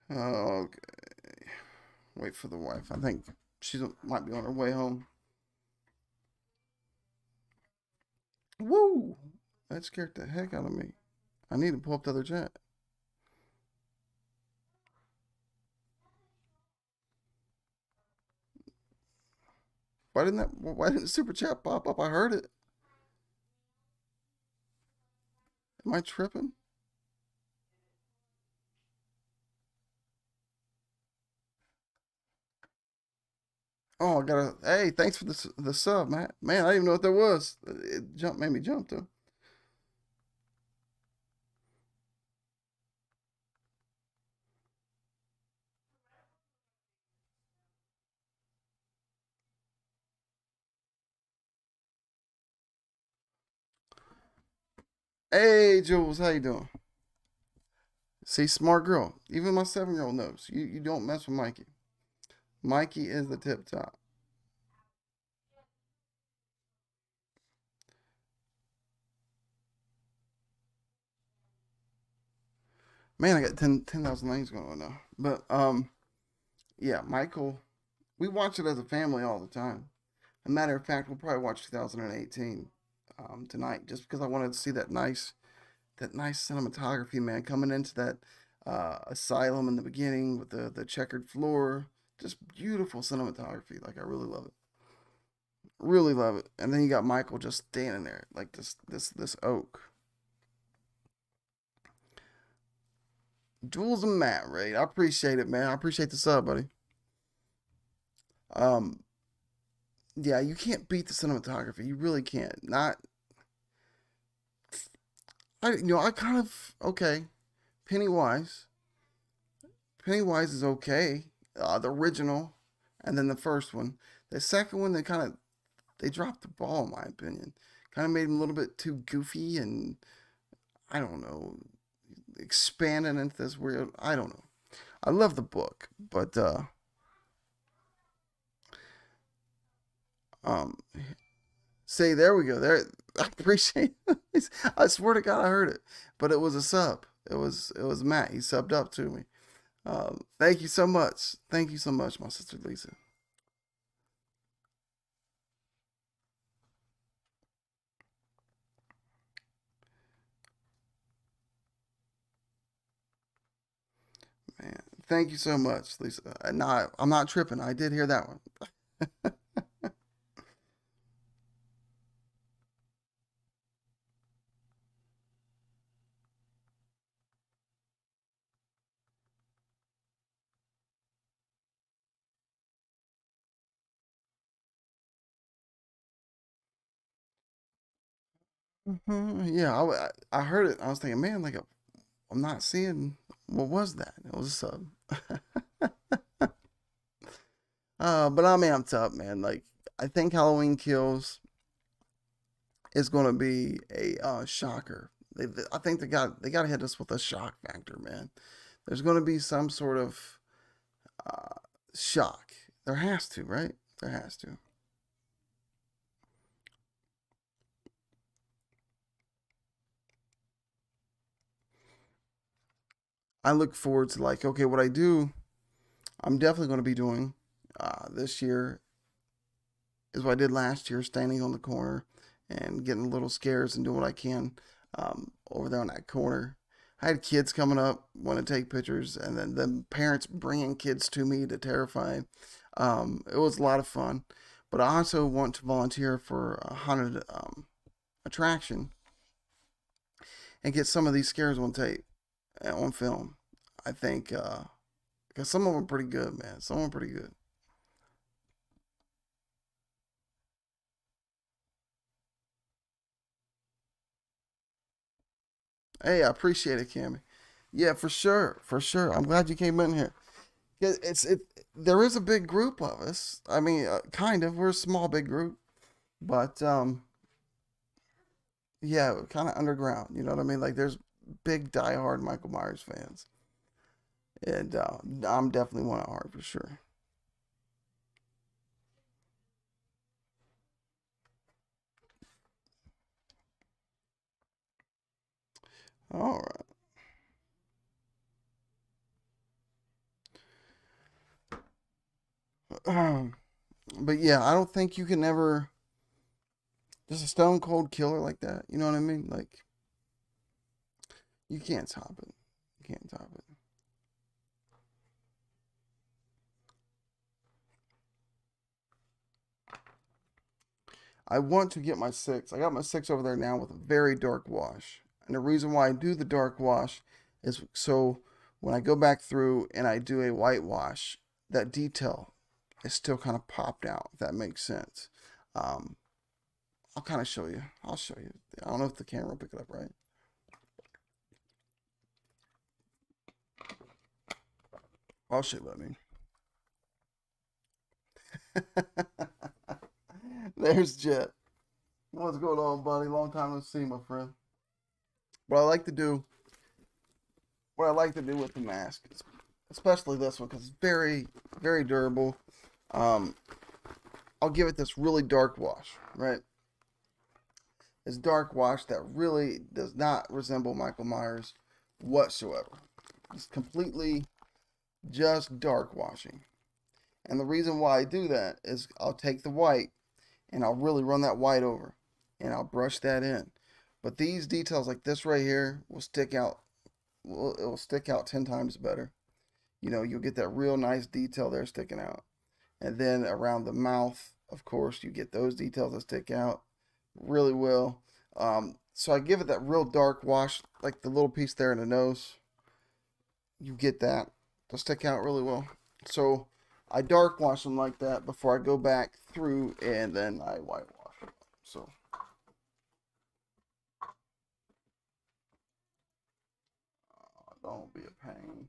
Okay, wait for the wife. I think she might be on her way home. Woo! That scared the heck out of me. I need to pull up the other chat. Why didn't the super chat pop up? I heard it. Am I tripping? Oh, I gotta. Hey, thanks for the sub, man. Man, I didn't even know what that was. It made me jump though. Hey, Jules, how you doing? See, smart girl. Even my 7-year-old knows. You don't mess with Mikey. Mikey is the tip top. Man, I got 10,000 lanes going on now. But yeah, Michael. We watch it as a family all the time. A matter of fact, we'll probably watch 2018 tonight, just because I wanted to see that nice cinematography, man, coming into that asylum in the beginning with the checkered floor. Just beautiful cinematography. Like I really love it. Really love it. And then you got Michael just standing there like this oak. Jules and Matt, right? I appreciate it, man. I appreciate the sub, buddy. Um, yeah, you can't beat the cinematography. You really can't. Not, I kind of okay. Pennywise. Pennywise is okay. The original, and then the first one. The second one, they dropped the ball, in my opinion. Kind of made him a little bit too goofy, and I don't know, expanding into this weird. I don't know. I love the book, but um, say there we go. There, I appreciate it. I swear to God, I heard it, but it was a sub. It was Matt. He subbed up to me. Thank you so much. Thank you so much, my sister Lisa. Man, thank you so much, Lisa. No, I'm not tripping. I did hear that one. Yeah, I heard it. I was thinking, man, I'm not seeing what was that? It was a sub. But I'm amped up, man. Like I think Halloween Kills is going to be a shocker. I think they got to hit us with a shock factor, man. There's going to be some sort of uh, shock. There has to, right? There has to. I look forward to like, okay, what I do, I'm definitely going to be doing this year is what I did last year, standing on the corner and getting little scares and doing what I can over there on that corner. I had kids coming up, want to take pictures, and then the parents bringing kids to me to terrify. It was a lot of fun, but I also want to volunteer for a haunted attraction and get some of these scares on tape, on film. I think because some of them are pretty good, man. Some of them are pretty good. Hey, I appreciate it, Cammy. Yeah, for sure, for sure. I'm glad you came in here. Yeah, there is a big group of us. I mean, kind of. We're a small big group, but yeah, kind of underground. You know what I mean? Like there's big diehard Michael Myers fans, and I'm definitely one at heart for sure. All right. But yeah, I don't think you can ever Just a stone cold killer like that. You know what I mean? Like, you can't top it. You can't top it. I want to get my six. I got my six over there now with a very dark wash. And the reason why I do the dark wash is so when I go back through and I do a white wash, that detail is still kind of popped out, if that makes sense. Um, I'll kind of show you. I'll show you. I don't know if the camera will pick it up right. I'll show you what I mean. There's Jet. What's going on, buddy? Long time no see, my friend. What I like to do, what I like to do with the mask, especially this one, because it's very, very durable. Um, I'll give it this really dark wash, right? This dark wash that really does not resemble Michael Myers whatsoever. It's completely just dark washing. And the reason why I do that is I'll take the white and I'll really run that white over and I'll brush that in. But these details like this right here will stick out. It will stick out 10 times better. You know, you'll get that real nice detail there sticking out. And then around the mouth, of course, you get those details that stick out really well. So I give it that real dark wash, like the little piece there in the nose. You get that to stick out really well. So I dark wash them like that before I go back through and then I whitewash them. So don't be a pain.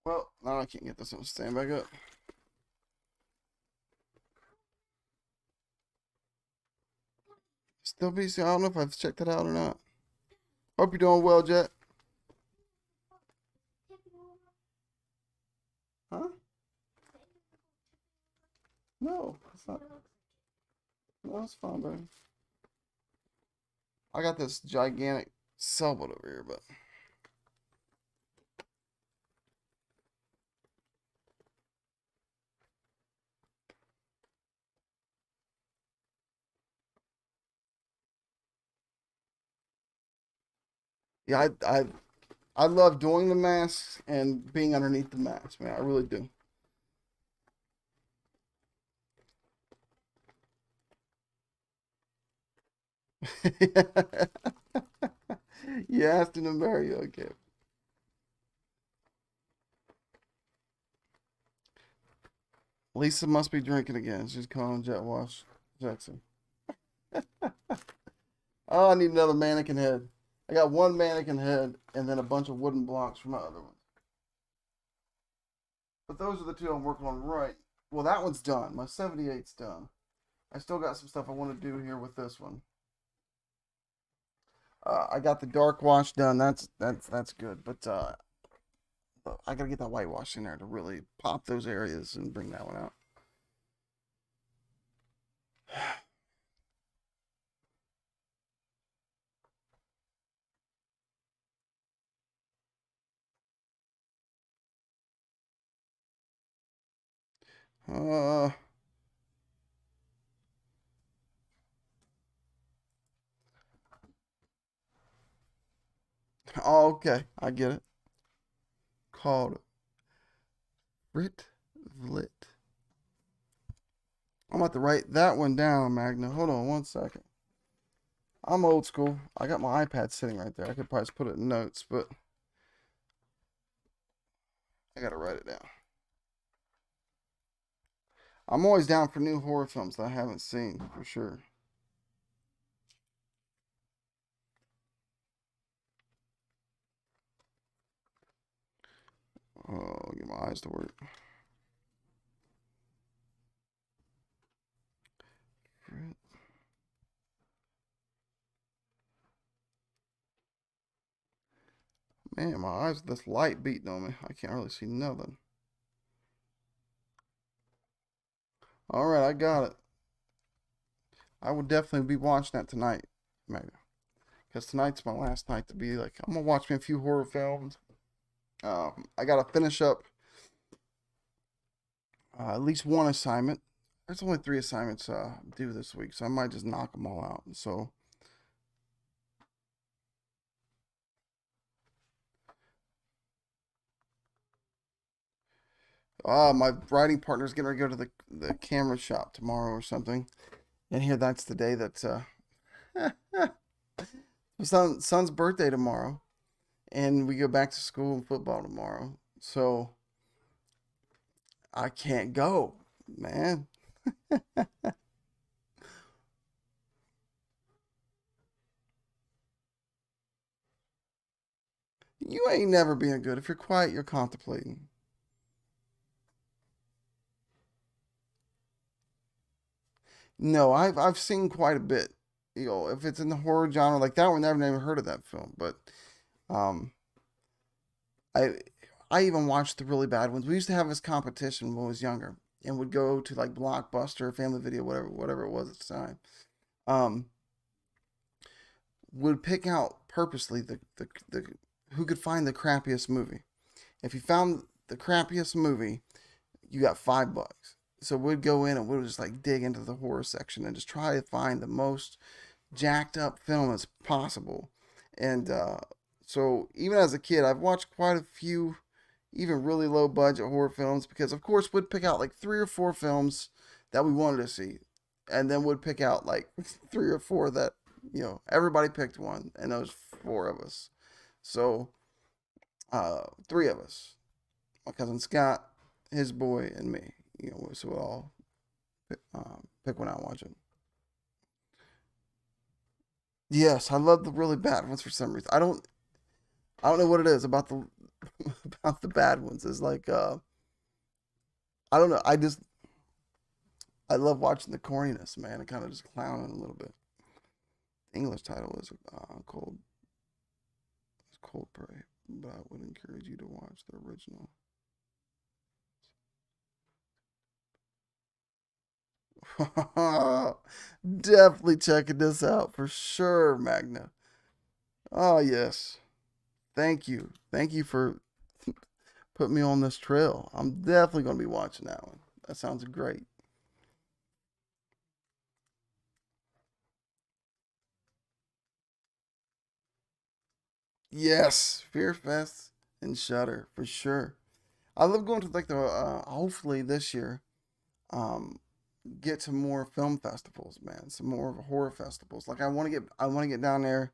Well, now I can't get this one to stand back up. Still BC. I don't know if I've checked it out or not. Hope you're doing well, Jet. Huh? No, it's not. No, it's fine, baby. I got this gigantic sailboat over here, but yeah, I love doing the masks and being underneath the mask, man. I really do. You asked him to marry you, okay. Lisa must be drinking again. She's calling Jet Wash Jackson. Oh, I need another mannequin head. I got one mannequin head and then a bunch of wooden blocks for my other one. But those are the two I'm working on right. Well, that one's done. My 78's done. I still got some stuff I want to do here with this one. I got the dark wash done. That's good. But I gotta get that whitewash in there to really pop those areas and bring that one out. Uh, oh, okay, I get it. Called Brit Vlit. I'm about to write that one down, Magna. Hold on one second. I'm old school. I got my iPad sitting right there. I could probably just put it in notes, but I gotta write it down. I'm always down for new horror films that I haven't seen, for sure. Oh, get my eyes to work. Man, my eyes, this light beating on me. I can't really see nothing. All right, I got it. I will definitely be watching that tonight, maybe. Because tonight's my last night to be like, I'm going to watch me a few horror films. I gotta finish up at least one assignment. There's only three assignments due this week, so I might just knock them all out. So, my writing partner's getting ready to go to the camera shop tomorrow or something, and here that's the day that my son's birthday tomorrow, and we go back to school and football tomorrow. So I can't go, man. You ain't never being good. If you're quiet, you're contemplating. No, I've seen quite a bit. You know, if it's in the horror genre like that one, I've never heard of that film. But um, I I even watched the really bad ones. We used to have this competition when I was younger, and would go to like Blockbuster, Family Video, whatever it was at the time. Um, would pick out purposely the who could find the crappiest movie. If you found the crappiest movie, you got $5. So we'd go in and we'd just like dig into the horror section and just try to find the most jacked up film as possible. And so even as a kid, I've watched quite a few, even really low budget horror films because, of course, we'd pick out like three or four films that we wanted to see, and then would pick out like three or four that everybody picked one, and there was four of us. So three of us, my cousin Scott, his boy, and me. So we'll all pick one out and watch it. Yes, I love the really bad ones for some reason. I don't know what it is about the about the bad ones. It's like I don't know. I love watching the corniness, man, and kind of just clowning a little bit. The English title is Cold Prey, but I would encourage you to watch the original. Definitely checking this out for sure, Magna. Oh yes, thank you for putting me on this trail. I'm definitely gonna be watching that one. That sounds great. Yes, Fear Fest and Shudder for sure. I love going to like the hopefully this year um get to more film festivals, man. Some more horror festivals. Like I want to get down there.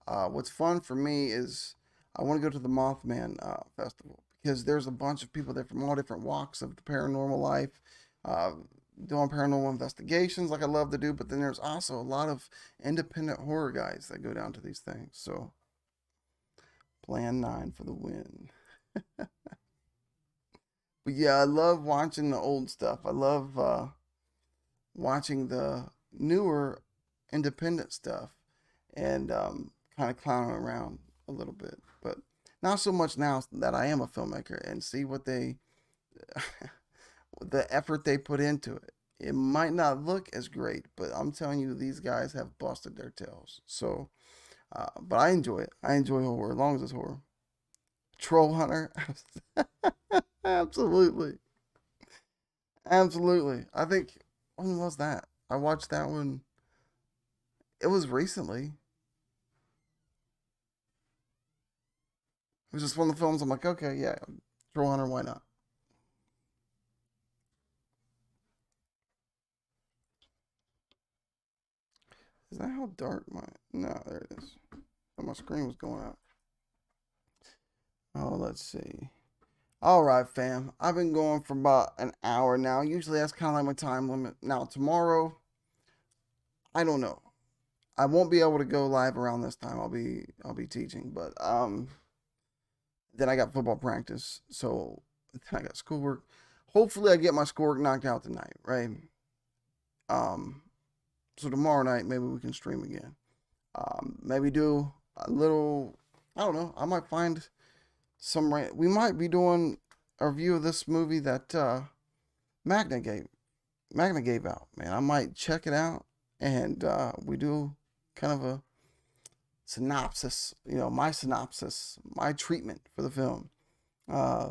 What's fun for me is I want to go to the Mothman festival because there's a bunch of people there from all different walks of the paranormal life, uh, doing paranormal investigations like I love to do. But then there's also a lot of independent horror guys that go down to these things. So Plan 9 for the win. But yeah, I love watching the old stuff. I love watching the newer independent stuff and kind of clowning around a little bit. But not so much now that I am a filmmaker and see what the effort they put into it. It might not look as great, but I'm telling you, these guys have busted their tails. So, but I enjoy it. I enjoy horror as long as it's horror. Troll Hunter, absolutely, absolutely. I think when was that? I watched that one. It was recently. It was just one of the films. I'm like, okay, yeah, Troll Hunter, why not? Is that how dark my? No, there it is. Oh, my screen was going out. Oh, let's see. All right, fam. I've been going for about an hour now. Usually that's kind of like my time limit. Now tomorrow, I don't know. I won't be able to go live around this time. I'll be teaching, but then I got football practice, so then I got schoolwork. Hopefully, I get my schoolwork knocked out tonight, right? Um, so tomorrow night maybe we can stream again. Maybe do a little. I don't know. I might find some. We might be doing a review of this movie that Magna gave Magna gave out. Man, I might check it out, and we do kind of a synopsis. My synopsis, my treatment for the film. Uh,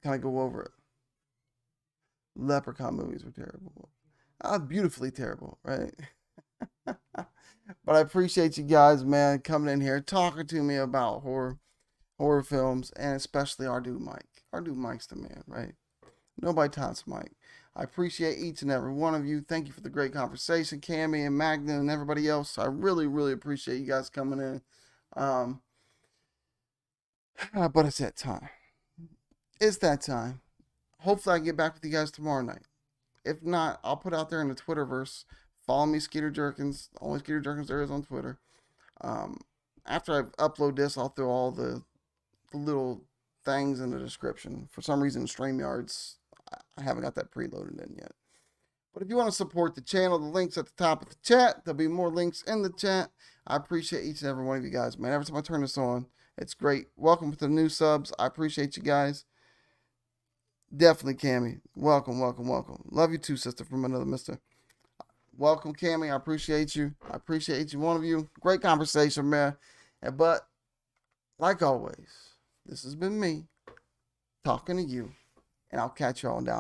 kind of go over it. Leprechaun movies were terrible. Beautifully terrible, right? But I appreciate you guys, man, coming in here talking to me about horror films, and especially our dude Mike. Our dude Mike's the man, right? Nobody tops Mike. I appreciate each and every one of you. Thank you for the great conversation, Cammy and Magna and everybody else. I really, really appreciate you guys coming in. Um, but it's that time. It's that time. Hopefully, I can get back with you guys tomorrow night. If not, I'll put out there in the Twitterverse. Follow me, Skeeter Jerkins. The only Skeeter Jerkins there is on Twitter. Um, After I upload this, I'll throw all the little things in the description. For some reason, StreamYards, I haven't got that preloaded in yet. But if you want to support the channel, the link's at the top of the chat. There'll be more links in the chat. I appreciate each and every one of you guys, man. Every time I turn this on, it's great. Welcome to the new subs. I appreciate you guys. Definitely, Cammy. Welcome, welcome, welcome. Love you too, sister, from another mister. Welcome, Cammy. I appreciate you. I appreciate each one of you. Great conversation, man. But, like always, this has been me talking to you, and I'll catch y'all down.